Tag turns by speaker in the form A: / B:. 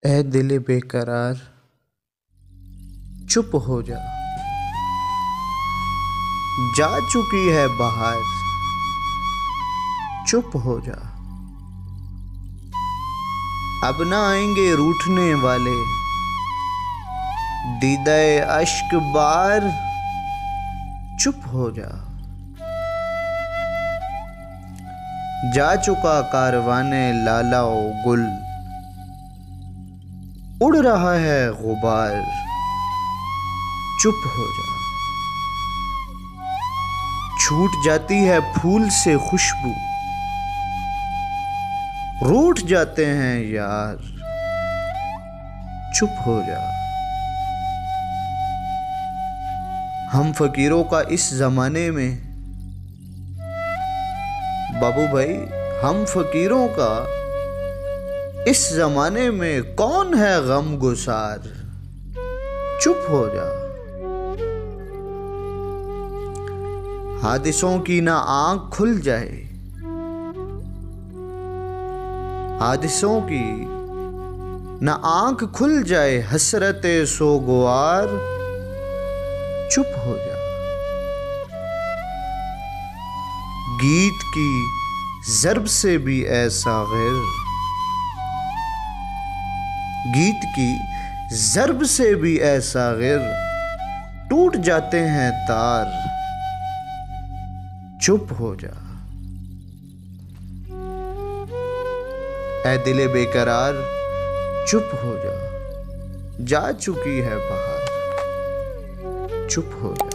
A: ए दिल बेकरार चुप हो जा, जा चुकी है बहार, चुप हो जा। अब ना आएंगे रूठने वाले, दीदाए अश्क बार, चुप हो जा। जा चुका कारवाने लाला ओ गुल, उड़ रहा है गुबार, चुप हो जा। छूट जाती है फूल से खुशबू, रूठ जाते हैं यार, चुप हो जा। हम फकीरों का इस जमाने में, बाबू भाई, हम फकीरों का इस जमाने में कौन है गम गुसार, चुप हो जा। हादिसों की ना आंख खुल जाए, हादिसों की ना आंख खुल जाए, हसरते सोगवार, चुप हो जा। गीत की ज़र्ब से भी ऐसा गिर, गीत की ज़र्ब से भी ऐसा गिर, टूट जाते हैं तार, चुप हो जा। ऐ दिले बेकरार चुप हो जा, जा चुकी है बहार, चुप हो जा।